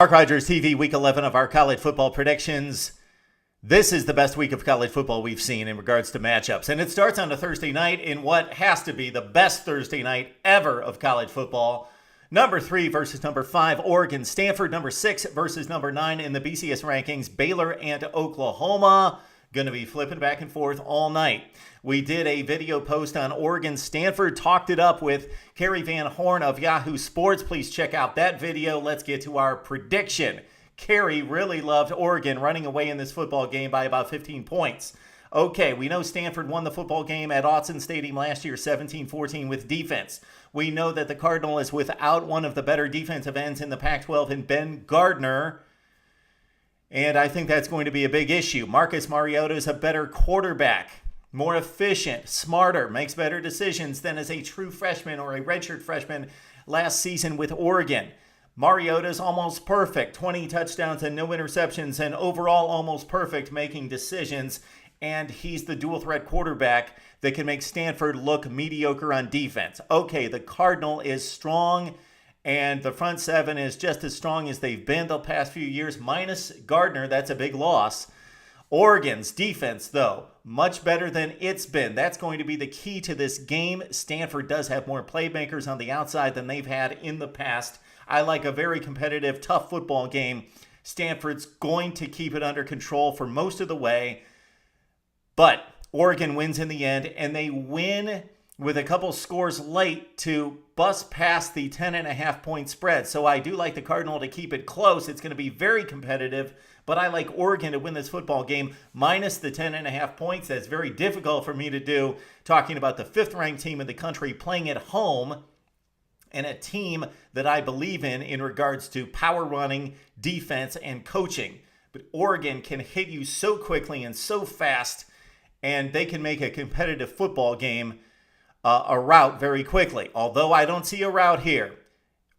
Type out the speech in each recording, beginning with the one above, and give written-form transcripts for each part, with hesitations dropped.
Mark Rogers TV, week 11 of our college football predictions. This is the best week of college football we've seen in regards to matchups. And it starts on a Thursday night in what has to be the best Thursday night ever of college football. Number 3 versus number 5, Oregon-Stanford. Number 6 versus number 9 in the BCS rankings, Baylor and Oklahoma. Going to be flipping back and forth all night. We did a video post on Oregon-Stanford, talked it up with Kerry Van Horn of Yahoo Sports. Please check out that video. Let's get to our prediction. Kerry really loved Oregon running away in this football game by about 15 points. Okay, we know Stanford won the football game at Autzen Stadium last year 17-14 with defense. We know that the Cardinal is without one of the better defensive ends in the Pac-12 in Ben Gardner. And I think that's going to be a big issue. Marcus Mariota is a better quarterback, more efficient, smarter, makes better decisions than as a true freshman or a redshirt freshman last season with Oregon. Mariota's almost perfect, 20 touchdowns and no interceptions, and overall almost perfect making decisions. And he's the dual threat quarterback that can make Stanford look mediocre on defense. Okay, the Cardinal is strong, and the front seven is just as strong as they've been the past few years, minus Gardner. That's a big loss. Oregon's defense, though, much better than it's been. That's going to be the key to this game. Stanford does have more playmakers on the outside than they've had in the past. I like a very competitive, tough football game. Stanford's going to keep it under control for most of the way, but Oregon wins in the end, and they win with a couple scores late to bust past the 10.5-point spread. So I do like the Cardinal to keep it close. It's going to be very competitive, but I like Oregon to win this football game minus the 10.5 points. That's very difficult for me to do, talking about the 5th-ranked team in the country playing at home and a team that I believe in regards to power running, defense, and coaching. But Oregon can hit you so quickly and so fast, and they can make a competitive football game a rout very quickly. Although I don't see a rout here.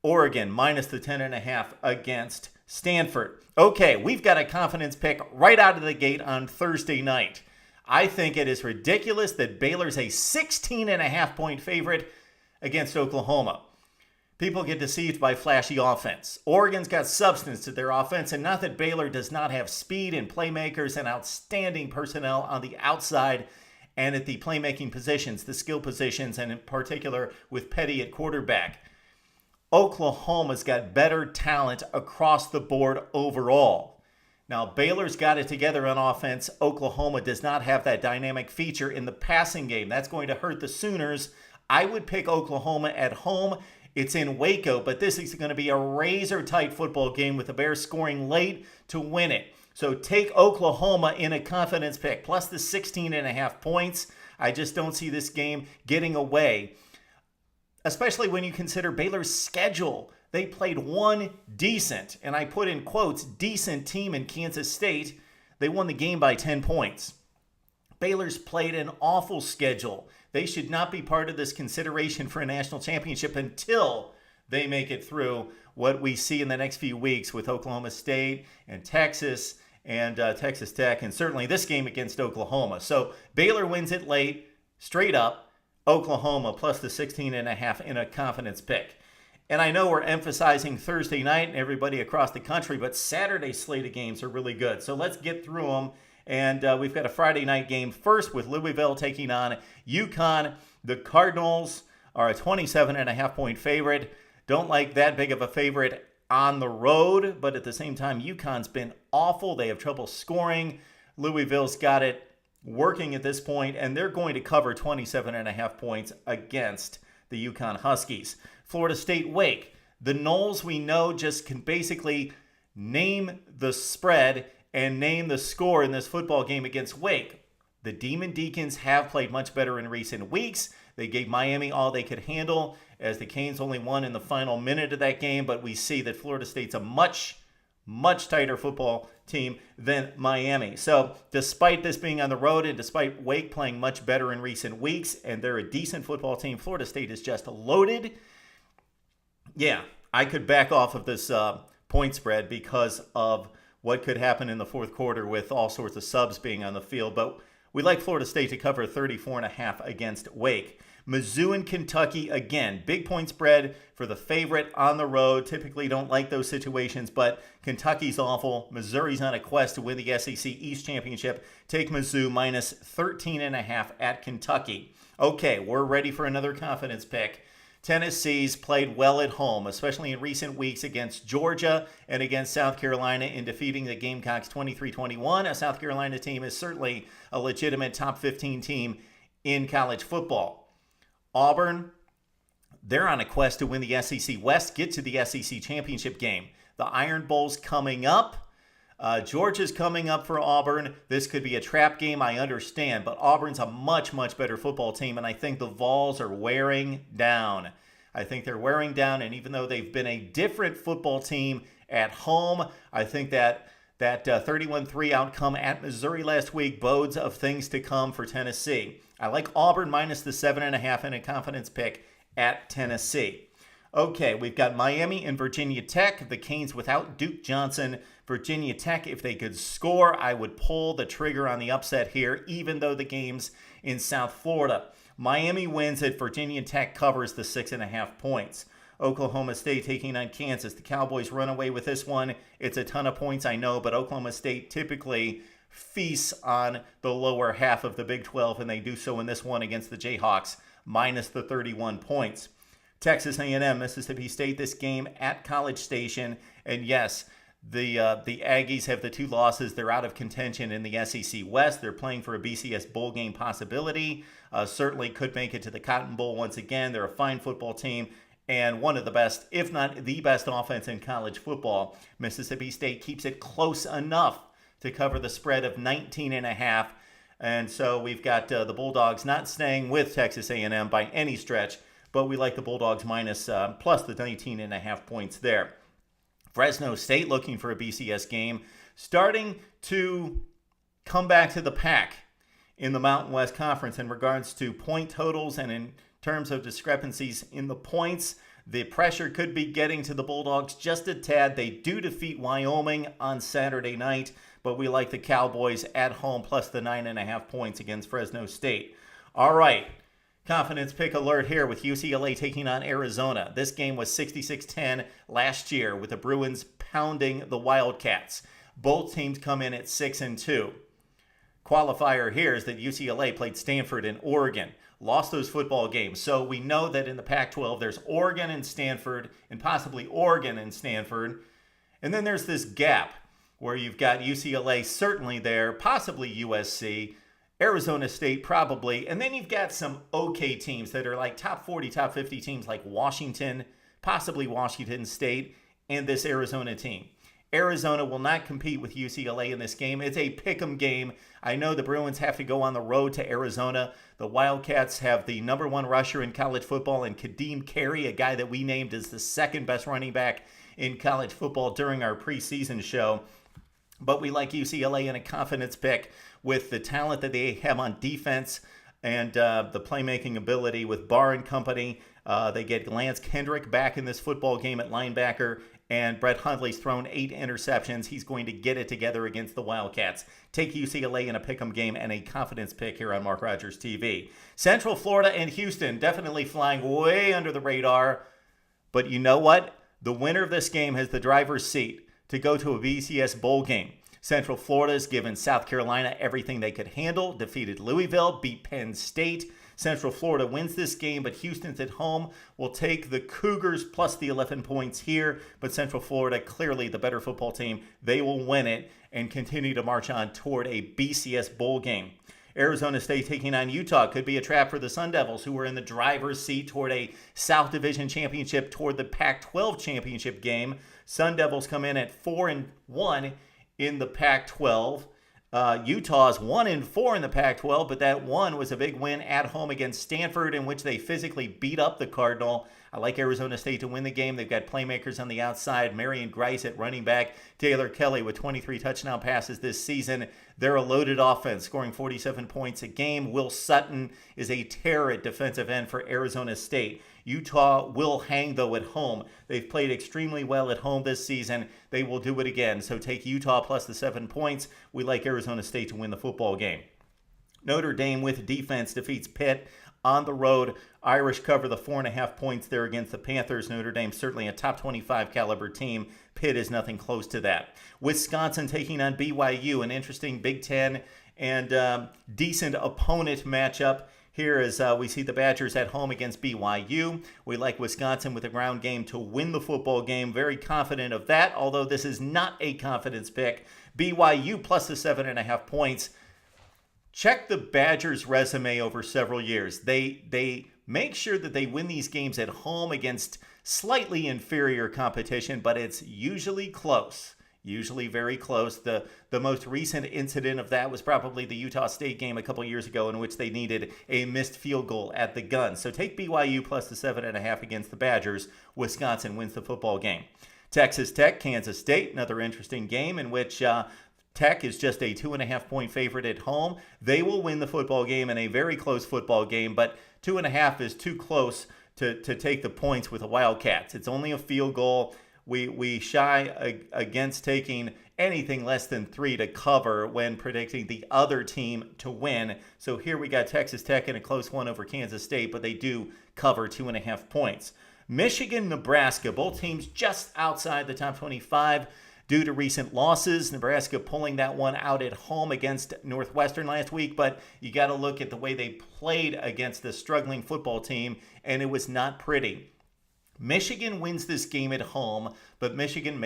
Oregon minus the 10.5 against Stanford. Okay, we've got a confidence pick right out of the gate on Thursday night. I think it is ridiculous that Baylor's a 16.5-point favorite against Oklahoma. People get deceived by flashy offense. Oregon's got substance to their offense, and not that Baylor does not have speed and playmakers and outstanding personnel on the outside and at the playmaking positions, the skill positions, and in particular with Petty at quarterback. Oklahoma's got better talent across the board overall. Now, Baylor's got it together on offense. Oklahoma does not have that dynamic feature in the passing game. That's going to hurt the Sooners. I would pick Oklahoma at home. It's in Waco, but this is going to be a razor-tight football game with the Bears scoring late to win it. So take Oklahoma in a confidence pick, plus the 16.5 points. I just don't see this game getting away, especially when you consider Baylor's schedule. They played one decent, and I put in quotes, decent team in Kansas State. They won the game by 10 points. Baylor's played an awful schedule. They should not be part of this consideration for a national championship until they make it through what we see in the next few weeks with Oklahoma State and Texas and Texas Tech, and certainly this game against Oklahoma. So Baylor wins it late, straight up. Oklahoma plus the 16.5 in a confidence pick. And I know we're emphasizing Thursday night and everybody across the country, but Saturday slate of games are really good. So let's get through them. And we've got a Friday night game first with Louisville taking on UConn. The Cardinals are a 27.5-point favorite. Don't like that big of a favorite on the road, but at the same time, UConn's been awful. They have trouble scoring. Louisville's got it working at this point, and they're going to cover 27.5 points against the UConn Huskies. Florida State Wake. The Noles, we know, just can basically name the spread and name the score in this football game against Wake. The Demon Deacons have played much better in recent weeks. They gave Miami all they could handle, as the Canes only won in the final minute of that game, but we see that Florida State's a much tighter football team than Miami. So despite this being on the road and despite Wake playing much better in recent weeks, and they're a decent football team, Florida State is just loaded. Yeah, I could back off of this point spread because of what could happen in the fourth quarter with all sorts of subs being on the field, but we like Florida State to cover 34.5 against Wake. Mizzou and Kentucky, again, big point spread for the favorite on the road. Typically don't like those situations, but Kentucky's awful. Missouri's on a quest to win the SEC East Championship. Take Mizzou minus 13.5 at Kentucky. Okay, we're ready for another confidence pick. Tennessee's played well at home, especially in recent weeks against Georgia and against South Carolina in defeating the Gamecocks 23-21. A South Carolina team is certainly a legitimate top 15 team in college football. Auburn, they're on a quest to win the SEC West, get to the SEC championship game. The Iron Bowl's coming up. Georgia's coming up for Auburn. This could be a trap game, I understand, but Auburn's a much, much better football team, and I think the Vols are wearing down. I think they're wearing down, and even though they've been a different football team at home, I think that 31-3 outcome at Missouri last week bodes of things to come for Tennessee. I like Auburn minus the 7.5 in a confidence pick at Tennessee. Okay, we've got Miami and Virginia Tech. The Canes without Duke Johnson. Virginia Tech, if they could score, I would pull the trigger on the upset here, even though the game's in South Florida. Miami wins it. Virginia Tech covers the 6.5 points. Oklahoma State taking on Kansas. The Cowboys run away with this one. It's a ton of points, I know, but Oklahoma State typically feasts on the lower half of the Big 12, and they do so in this one against the Jayhawks, minus the 31 points. Texas A&M, Mississippi State, this game at College Station, and yes, the Aggies have the 2 losses. They're out of contention in the SEC West. They're playing for a BCS bowl game possibility. Certainly could make it to the Cotton Bowl once again. They're a fine football team and one of the best, if not the best offense in college football. Mississippi State keeps it close enough to cover the spread of 19.5. And so we've got the Bulldogs not staying with Texas A&M by any stretch, but we like the Bulldogs minus plus the 19.5 points there. Fresno State looking for a BCS game, starting to come back to the pack in the Mountain West Conference in regards to point totals and in terms of discrepancies in the points. The pressure could be getting to the Bulldogs just a tad. They do defeat Wyoming on Saturday night, but we like the Cowboys at home plus the 9.5 points against Fresno State. All right, confidence pick alert here with UCLA taking on Arizona. This game was 66-10 last year with the Bruins pounding the Wildcats. Both teams come in at 6-2. Qualifier here is that UCLA played Stanford and Oregon. Lost those football games. So we know that in the Pac-12, there's Oregon and Stanford, and possibly Oregon and Stanford. And then there's this gap where you've got UCLA certainly there, possibly USC, Arizona State probably, and then you've got some okay teams that are like top 40, top 50 teams like Washington, possibly Washington State, and this Arizona team. Arizona will not compete with UCLA in this game. It's a pick'em game. I know the Bruins have to go on the road to Arizona. The Wildcats have the number 1 rusher in college football in Kadeem Carey, a guy that we named as the second best running back in college football during our preseason show. But we like UCLA in a confidence pick with the talent that they have on defense and the playmaking ability with Barr and company. They get Lance Kendrick back in this football game at linebacker, and Brett Hundley's thrown 8 interceptions. He's going to get it together against the Wildcats. Take UCLA in a pick'em game and a confidence pick here on Mark Rogers TV. Central Florida and Houston definitely flying way under the radar. But you know what? The winner of this game has the driver's seat to go to a BCS bowl game. Central Florida's given South Carolina everything they could handle, defeated Louisville, beat Penn State. Central Florida wins this game, but Houston's at home. Will take the Cougars plus the 11 points here, but Central Florida, clearly the better football team. They will win it and continue to march on toward a BCS bowl game. Arizona State taking on Utah could be a trap for the Sun Devils, who are in the driver's seat toward a South Division championship, toward the Pac-12 championship game. Sun Devils come in at 4-1 in the Pac-12. Utah's 1-4 in the Pac-12, but that one was a big win at home against Stanford, in which they physically beat up the Cardinal. I like Arizona State to win the game. They've got playmakers on the outside. Marion Grice at running back. Taylor Kelly with 23 touchdown passes this season. They're a loaded offense, scoring 47 points a game. Will Sutton is a terror at defensive end for Arizona State. Utah will hang, though, at home. They've played extremely well at home this season. They will do it again. So take Utah plus the 7 points. We like Arizona State to win the football game. Notre Dame with defense defeats Pitt on the road. Irish cover the 4.5 points there against the Panthers. Notre Dame certainly a top 25 caliber team. Pitt is nothing close to that. Wisconsin taking on BYU, an interesting Big Ten and decent opponent matchup. Here as we see the Badgers at home against BYU. We like Wisconsin with a ground game to win the football game. Very confident of that, although this is not a confidence pick. BYU plus the 7.5 points. Check the Badgers' resume over several years. They make sure that they win these games at home against slightly inferior competition, but it's usually close. Usually very close. The most recent incident of that was probably the Utah State game a couple years ago in which they needed a missed field goal at the gun. So take BYU plus the 7.5 against the Badgers. Wisconsin wins the football game. Texas Tech, Kansas State, another interesting game in which Tech is just a 2.5 point favorite at home. They will win the football game in a very close football game, but 2.5 is too close to take the points with the Wildcats. It's only a field goal. We shy against taking anything less than 3 to cover when predicting the other team to win. So here we got Texas Tech in a close one over Kansas State, but they do cover 2.5 points. Michigan-Nebraska, both teams just outside the top 25 due to recent losses. Nebraska pulling that one out at home against Northwestern last week, but you got to look at the way they played against the struggling football team, and it was not pretty. Michigan wins this game at home, but Michigan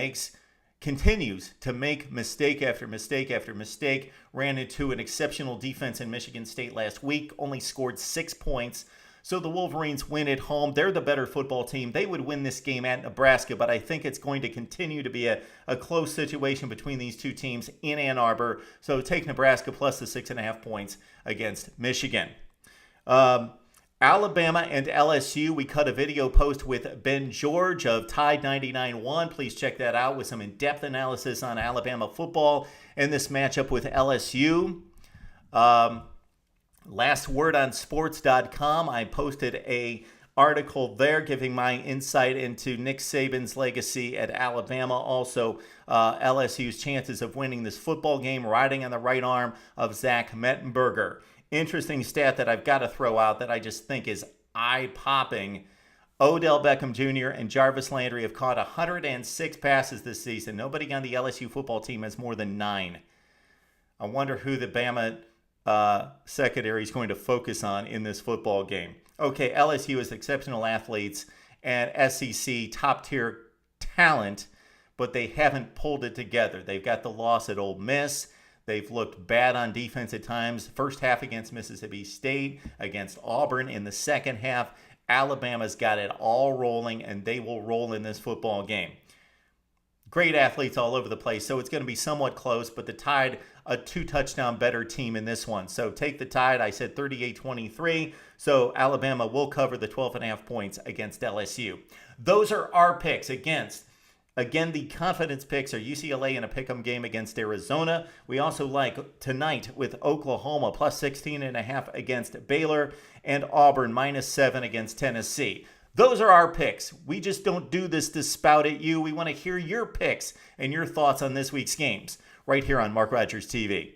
continues to make mistake after mistake after mistake. Ran into an exceptional defense in Michigan State last week, only scored 6 points. So the Wolverines win at home. They're the better football team. They would win this game at Nebraska, but I think it's going to continue to be a close situation between these two teams in Ann Arbor. So take Nebraska plus the 6.5 points against Michigan. Alabama and LSU, we cut a video post with Ben George of Tide 99.1. Please check that out with some in-depth analysis on Alabama football and this matchup with LSU. Last word on sports.com, I posted a article there giving my insight into Nick Saban's legacy at Alabama. Also, LSU's chances of winning this football game, riding on the right arm of Zach Mettenberger. Interesting stat that I've got to throw out that I just think is eye-popping. Odell Beckham Jr. and Jarvis Landry have caught 106 passes this season. Nobody on the LSU football team has more than 9. I wonder who the Bama secondary is going to focus on in this football game. Okay, LSU has exceptional athletes and SEC top-tier talent, but they haven't pulled it together. They've got the loss at Ole Miss. They've looked bad on defense at times. First half against Mississippi State, against Auburn in the second half. Alabama's got it all rolling, and they will roll in this football game. Great athletes all over the place, so it's going to be somewhat close, but the Tide, a 2-touchdown better team in this one. So take the Tide. I said 38-23, so Alabama will cover the 12.5 points against LSU. Those are our picks against. Again, the confidence picks are UCLA in a pick'em game against Arizona. We also like tonight with Oklahoma plus 16.5 against Baylor and Auburn minus 7 against Tennessee. Those are our picks. We just don't do this to spout at you. We want to hear your picks and your thoughts on this week's games right here on Mark Rogers TV.